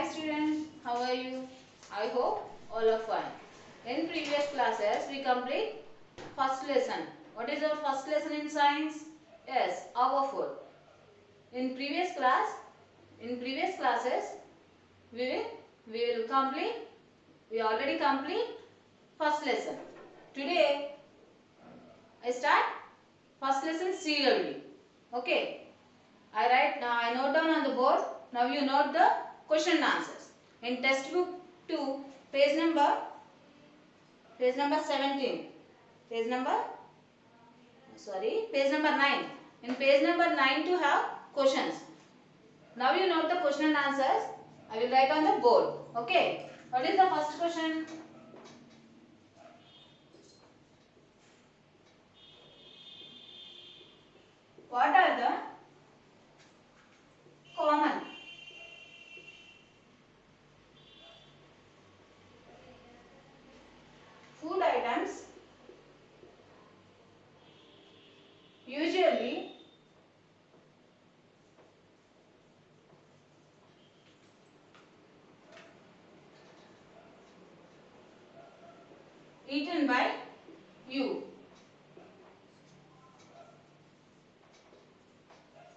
students, how are you? I hope all are fine. In previous classes, we complete first lesson. What is our first lesson in science? Yes, our food. In previous classes, we will complete. We already complete first lesson. Today, I start first lesson CWD. Okay. I note down on the board. Now you note the question and answers. In textbook 2, page number 17. Page number 9. In page number 9 to have questions. Now you note the question and answers. I will write on the board. Okay. What is the first question? What are the common food items usually eaten by you?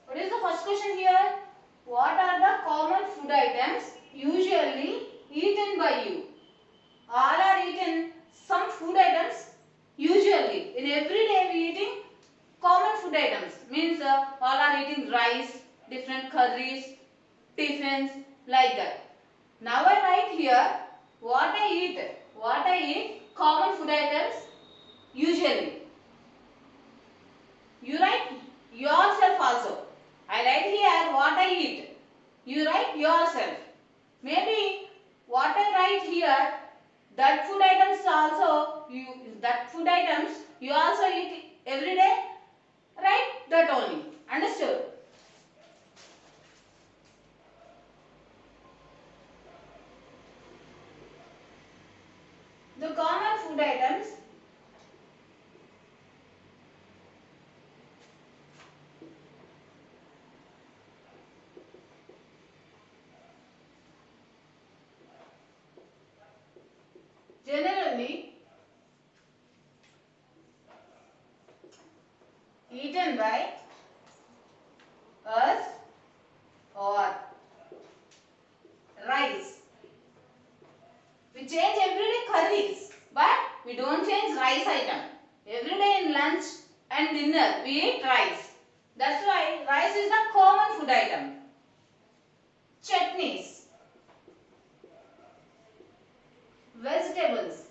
What is the first question here? What are the common food items usually eaten by you? All are eaten some food items usually. In every day we eating common food items. Means all are eating rice, different curries, tiffins, like that. Now I write here what I eat. What I eat common food items usually. You write yourself also. I write here what I eat. You write yourself. Maybe what I write here, that food items you also eat every day. Write that only. Understood? The common food items generally eaten by us or rice. We change everyday curries, but we don't change rice item. Every day in lunch and dinner we eat rice. That's why rice is the common food item. Chutneys, vegetables,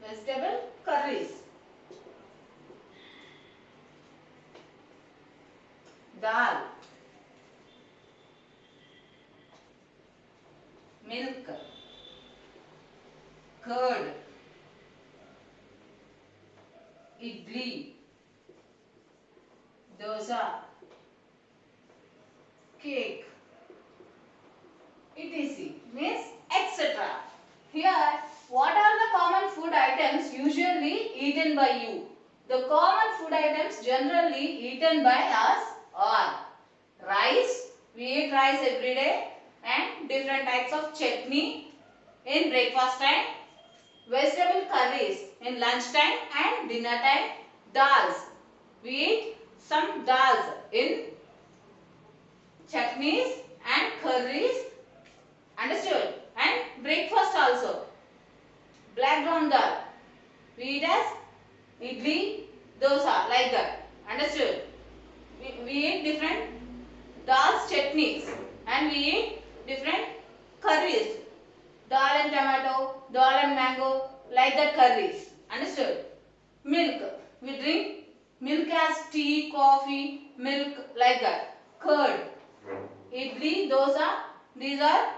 vegetable curries, dal, milk, curd, idli, dosa, cake, etc. Means etc. Here, what are the common food items usually eaten by you? The common food items generally eaten by us are rice. We eat rice every day, and different types of chutney in breakfast time, vegetable curries in lunch time and dinner time, dals. We eat some dals in chutneys and curries. Understood? And breakfast also. Black ground dal. We eat as idli, dosa, like that. Understood? We eat different dals, chutneys, and we eat different curries. Dal and tomato, dal and mango, like that curries. Understood? Milk. We drink milk as tea, coffee, milk, like that. Curd. Idli, dosa, these are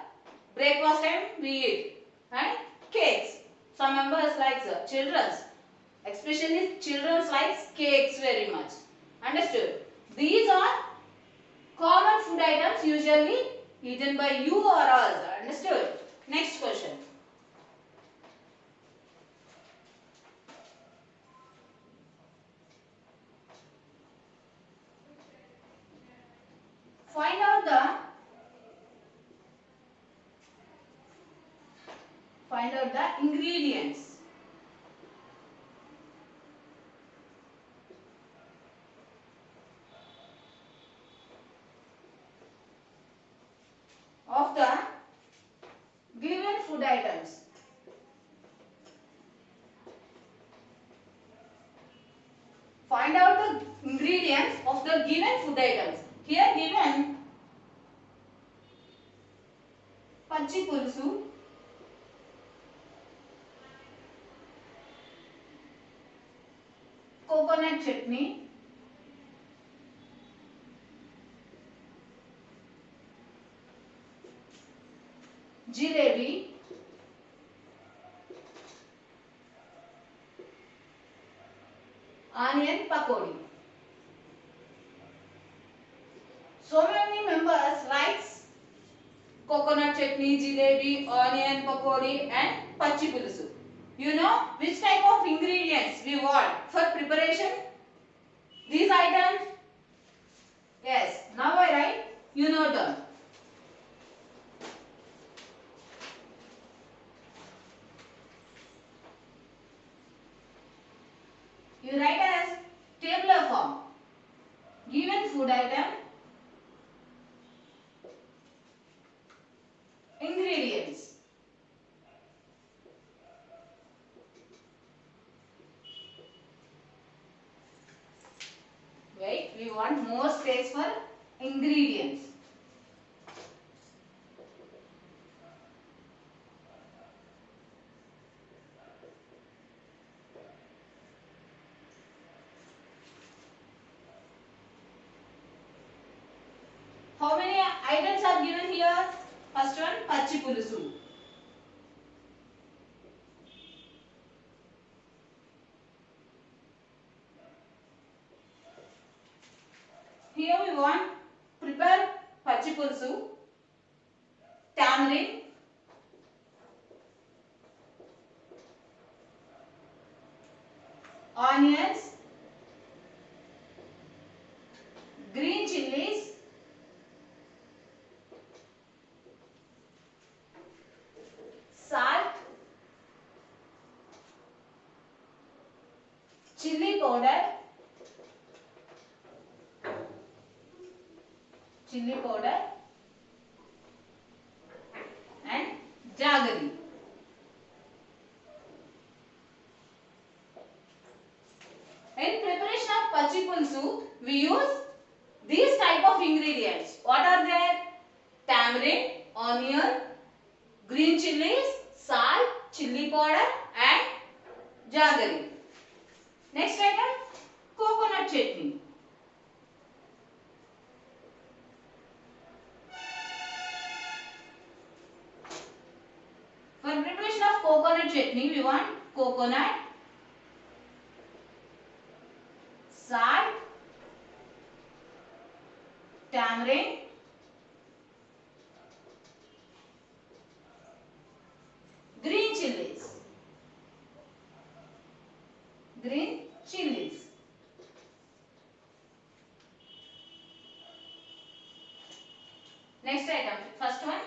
breakfast time we eat. And cakes. Some members like children's. Especially children's likes cakes very much. Understood? These are common food items usually eaten by you or us. Understood? Next question. Find out the ingredients. Of the given food items. Find out the ingredients of the given food items. Here given పచ్చి పులుసు, coconut chutney, jalebi, onion pakodi. So many members writes coconut chutney, jalebi, onion pakodi and pachi pulusu. You know which type of ingredients we want for preparation? These items? Yes. Now I write. You know them. You write as tabular form. Given food item, ingredients. Wait, we want more space for ingredients. How many items are given here? First one, pachi pulusu. Here we want prepare pachi pulusu, tamarind, onions, green chilies, salt, chili powder, and jaggery. In preparation of pachi pulusu, we use these type of ingredients. What are they? Tamarind, onion, green chilies, salt, chili powder and jaggery. Next item, coconut chutney. For preparation of coconut chutney, we want coconut, salt, tamarind, green chilies. Next item, first one.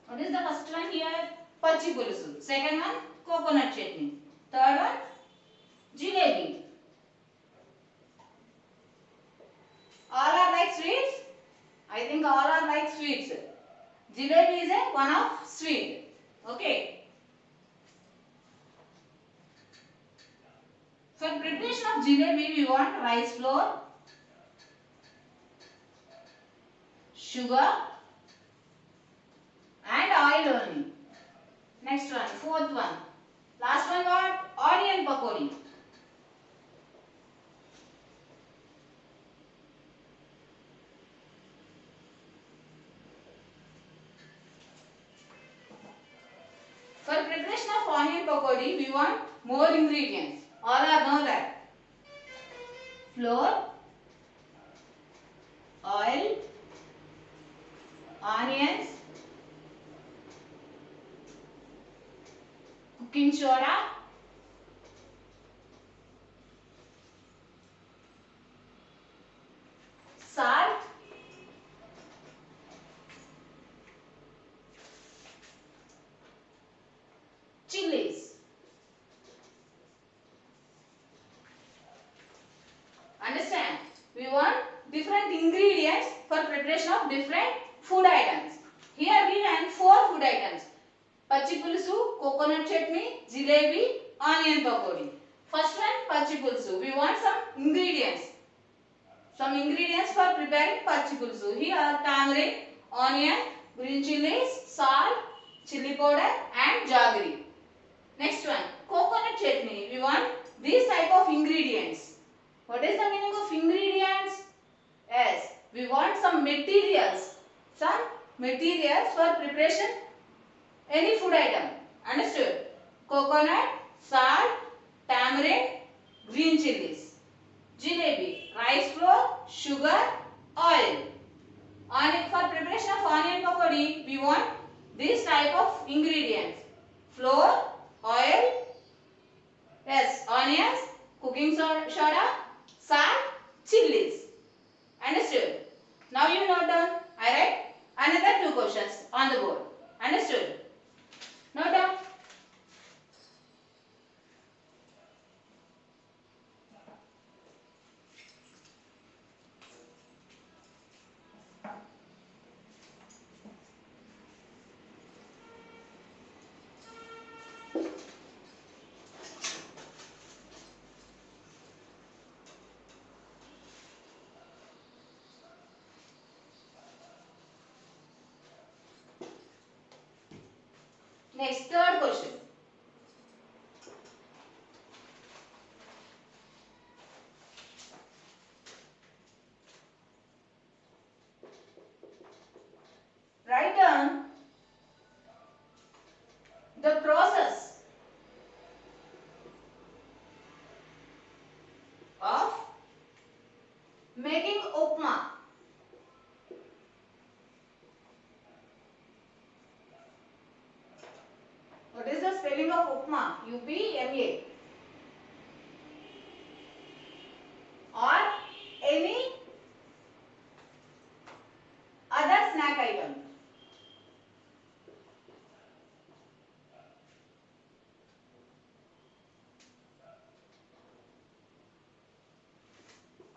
What is the first one here? Pachi pulusu. Second one, coconut chutney. Third one, jalebi. All are like sweets? I think all are like sweets. Jalebi is one of sweet. Okay. For preparation of jalebi, we want rice flour, sugar and oil only. Next one, fourth one. Last one what? Onion pakodi. For preparation of onion pakodi, we want more ingredients. All are know that. Flour, oil, onions, cooking soda, different ingredients for preparation of different food items. Here we have 4 food items. Pachi pulusu, coconut chutney, jalebi, onion pakodi. First one, pachi pulusu. We want some ingredients. Some ingredients for preparing pachi pulusu. Here tamarind, onion, green chilies, salt, chili powder and jaggery. Next one, coconut chutney. We want these type of ingredients. What is the meaning of ingredients? Yes, we want some materials. Some materials for preparation any food item. Understood? Coconut, salt, tamarind, green chilies. Jalebi, rice flour, sugar, oil. For preparation of onion pakodi, we want this type of ingredients. Flour, oil, yes, onions, cooking soda, salt, chilies. Understood? Now you note down. I write another 2 questions on the board. Understood? Note down. Next, third question. Write down the process of making upma. What is the spelling of upma? U-P-M-A. Or any other snack item.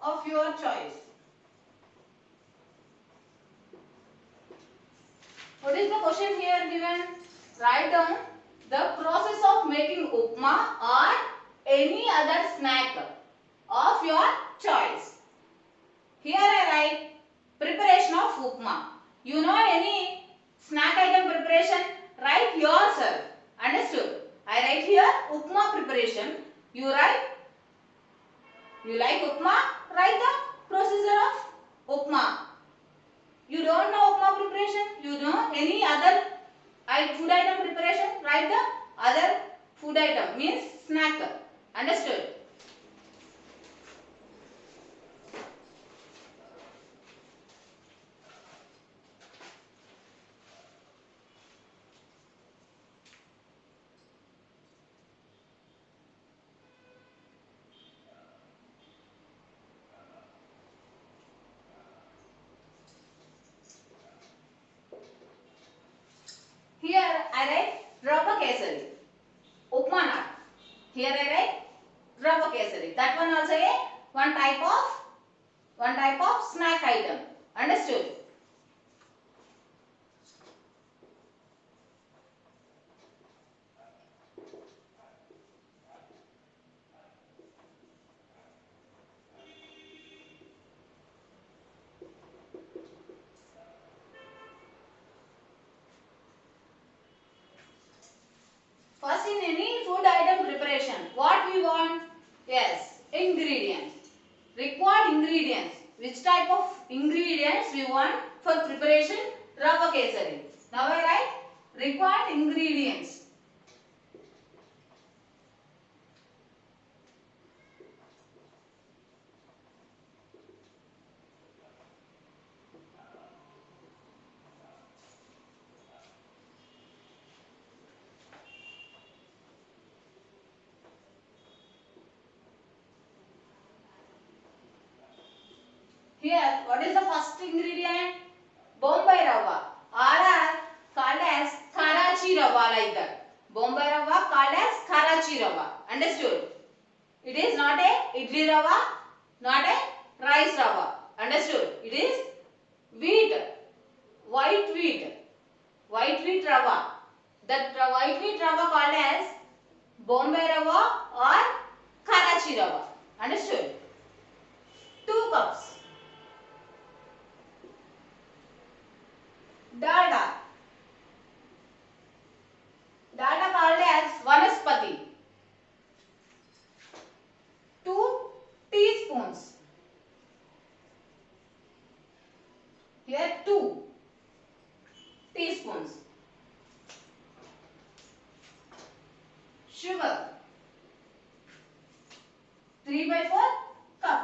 Of your choice. What is the question here given? Write down the process of making upma or any other snack of your choice. Here I write preparation of upma. You know any snack item preparation? Write yourself. Understood? I write here upma preparation. You write. You like upma? Write the procedure of upma. You don't know upma preparation? You know any other food item preparation? Write the other food item means snack. Understood? Here I write rava kesari. Upma not. Here I write rava kesari. That one also a one type of snack item. Understood? First, in any food item preparation, what we want? Yes, ingredients. Required ingredients. Which type of ingredients we want for preparation? Rava kesari. Now I write required ingredients. Here, what is the first ingredient? Bombay Rava. Or called as Karachi Rava like that. Bombay Rava called as Karachi Rava. Understood? It is not a idli Rava, not a rice Rava. Understood? It is wheat, white wheat rava. That white wheat rava called as Bombay rava or Karachi rava. Understood? 2 cups. Dalda. Dalda called as Vanaspati. 2 teaspoons. Here 2 teaspoons. Sugar 3/4 cup.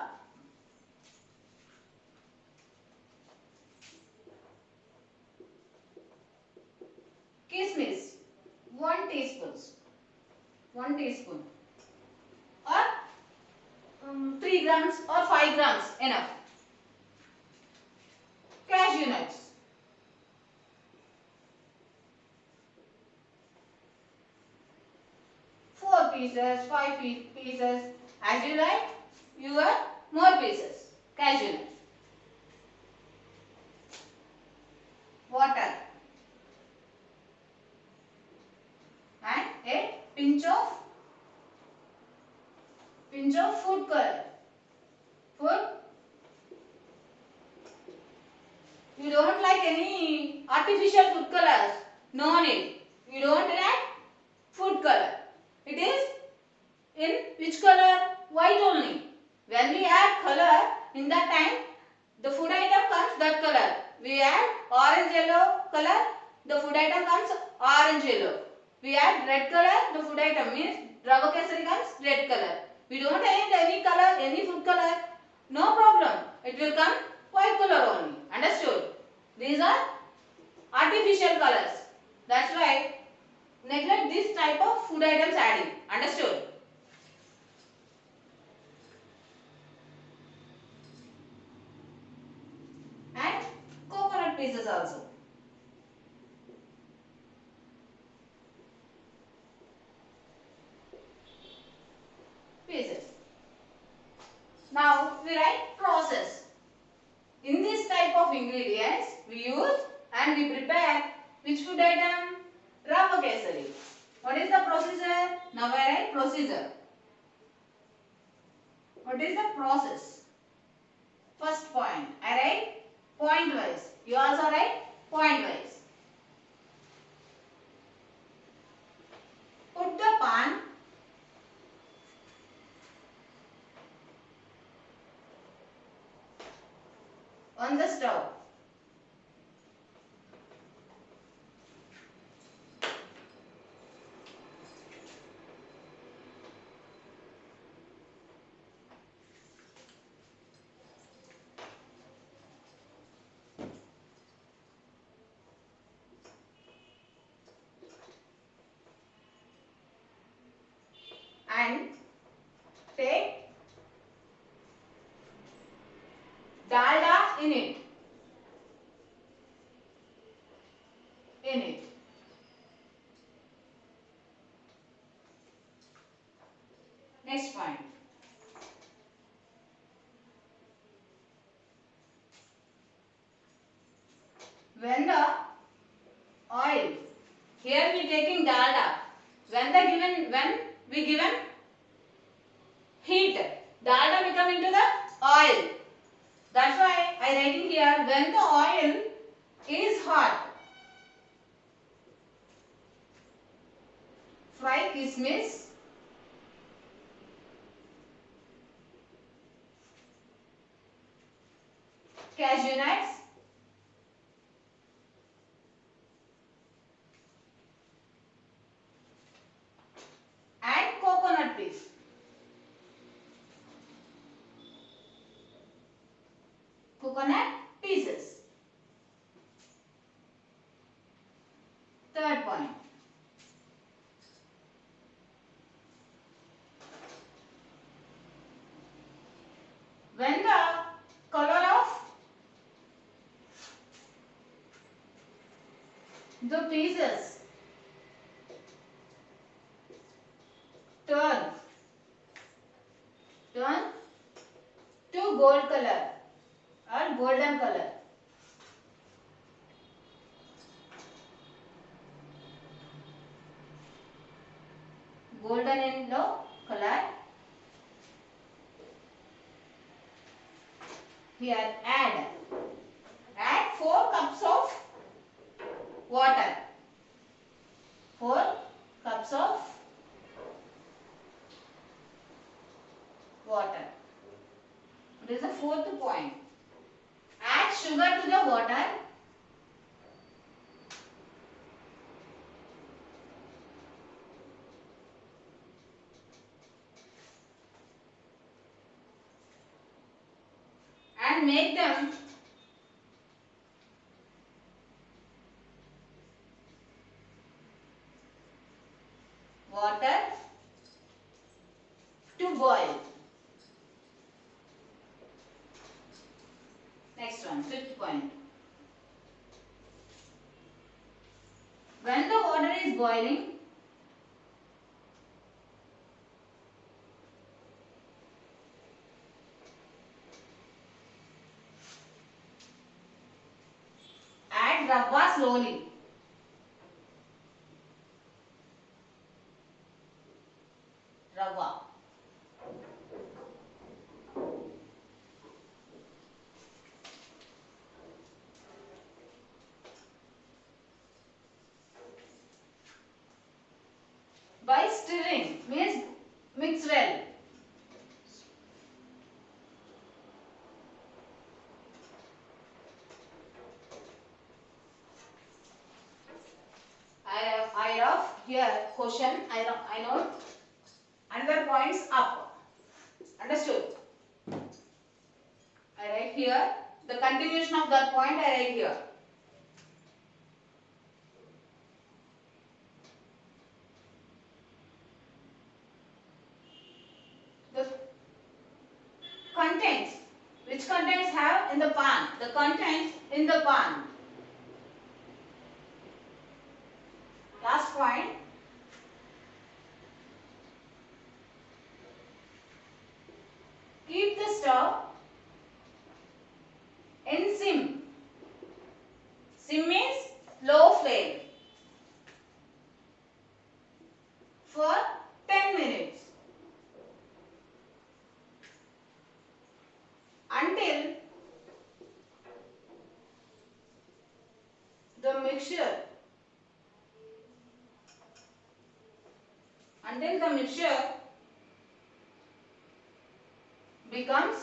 Kismis 1 teaspoon. 1 teaspoon. Or 3 grams or 5 grams enough. Cashew nuts 4 pieces, 5 pieces, as you like. You got more pieces. Cashew nuts. Water and a pinch of food color. Food. You don't like any artificial food colors. No need. You don't add food color. It is in which color? White only. When we add color, in that time, the food item comes that color. We add orange yellow color, the food item comes orange yellow. We add red color, the food item means Rava Kesari comes red color. We don't add any color, any food color, no problem. It will come white color only. Understood? These are artificial colors. That's why neglect this type of food items adding. Understood? And coconut pieces also. Pieces. Now we write process. In this type of ingredients we use and we prepare which food item? Rava Kesari. What is the procedure? Now I write procedure. What is the process? First point. I write point wise. You also write point wise. Put the pan on the stove. And take dalda in it. Next point. When the oil, here we taking dalda. When we given heat, dalda will come into the oil. That's why I writing here when the oil is hot. Fry kismis, cashew nuts, and coconut piece. Coconut pieces. Third point. When the color of the pieces turn to gold color golden color. Golden yellow color. Here add 4 cups of water. 4 cups of water. It is the fourth point. Add sugar to the water. And make them water to boil. Next one, fifth point. When the water is boiling, add rava slowly. Rava. By stirring means mix well. I have here question. I know another points up. Understood? I write here the continuation of that point. I write here. The contents. Which contents have in the pan? The contents in the pan. Last point. Keep the stove in sim. Sim means low flame for 10 minutes until the mixture becomes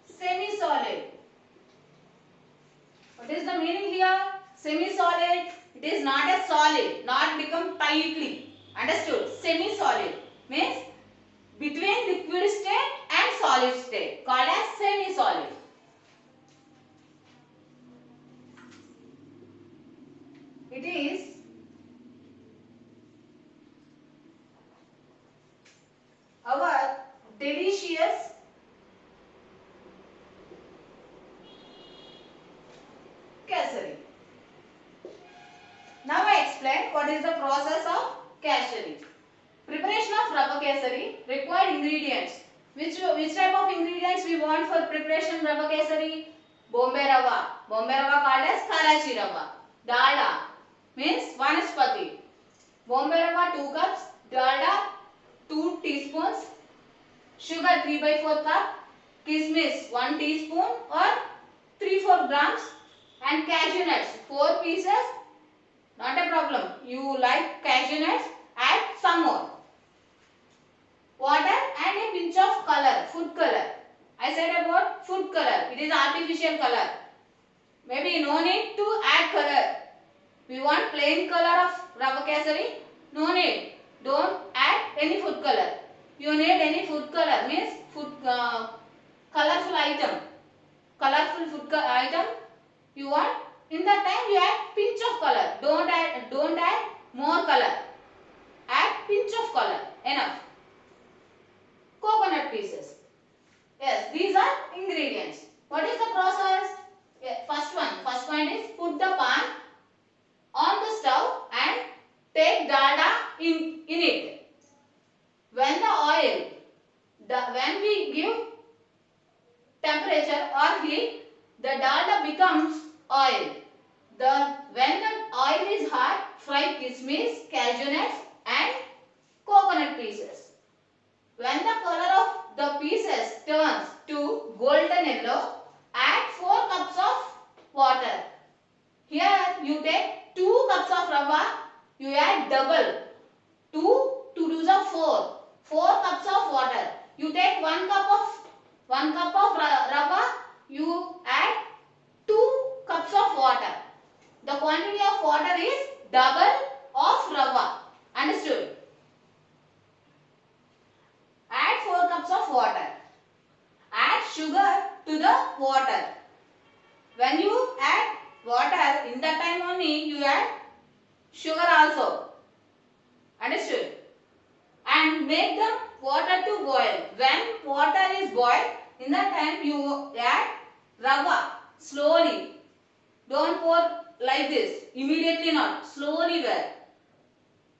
semi-solid. What is the meaning here? Semi-solid. It is not a solid, not become tightly. Understood? Semi-solid means between liquid state and solid state, called as semi-solid. It is our delicious kesari. Now I explain what is the process of kesari. Preparation of rava kesari. Required ingredients. Which type of ingredients we want for preparation rava kesari? Bombay rava. Bombay rava called as Karachi rava. Dalda means vanaspati. Bombay rava 2 cups. Dalda 2 teaspoons. Sugar 3/4 cup. Kismis 1 teaspoon or 3-4 grams. And cashew nuts 4 pieces. Not a problem. You like cashew nuts, add some more. Water and a pinch of color, food color. I said about food color. It is artificial color. Maybe no need to add color. We want plain color of rava kesari. No need. Don't add any food color. You need any food color means food colorful item. Colorful food item. You want in that time you add pinch of color. Don't add more color. Add pinch of color. Enough. Coconut pieces. Yes, these are ingredients. What is the process? Yeah, first point is put the pan on the stove and take dalda in it. When the oil, when we give pieces. When the color of the pieces turns to golden yellow, add 4 cups of water. Here you take 2 cups of rava, you add double. 2 2s are 4. 4 cups of water. You take 1 cup of rava, you add 2 cups of water. The quantity of water is double of rava. Understood? Add 4 cups of water. Add sugar to the water. When you add water, in that time only you add sugar also. Understood? And make the water to boil. When water is boiled, in that time you add rava slowly. Don't pour like this. Immediately not. Slowly wear.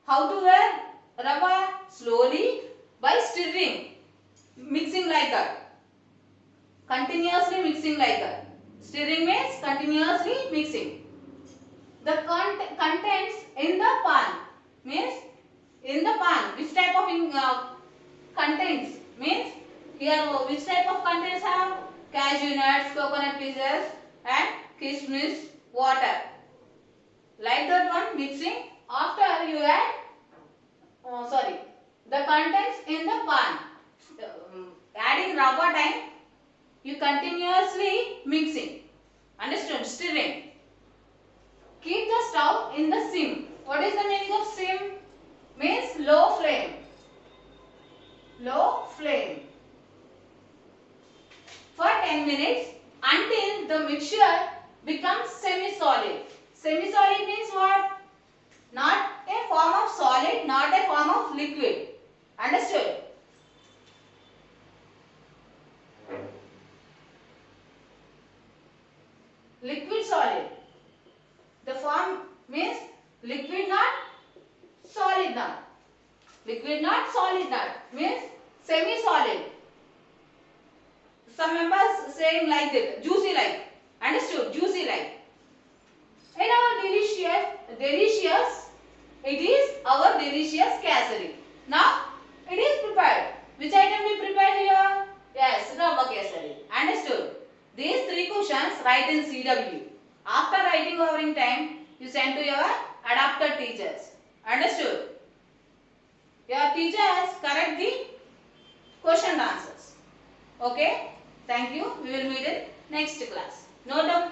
How to wear rava? Slowly by stirring. Mixing like that. Continuously mixing like that. Stirring means continuously mixing. The contents in the pan means in the pan. Which type of contents means here which type of contents have cashew nuts, coconut pieces and kismis, water. Like that one mixing. After you add the contents in the pan. Adding rava time, you continuously mixing. Understood? Stirring. Keep the stove in the sim. What is the meaning of sim? Means low flame. Low flame. For 10 minutes until the mixture becomes semi-solid. Semi-solid means what? Not a form of solid, not a form of liquid. Understood? Liquid solid. The form means liquid not, solid not. Liquid not, solid not means semi-solid. Some members saying like this, juicy like. Understood? Juicy like. In our delicious, it is our delicious kesari. Now it is prepared. Which item we prepared here? Yes, rava kesari. Understood? These 3 questions write in CW. After writing over in time, you send to your adapted teachers. Understood? Your teachers correct the question answers. Okay? Thank you. We will meet in next class. Note down.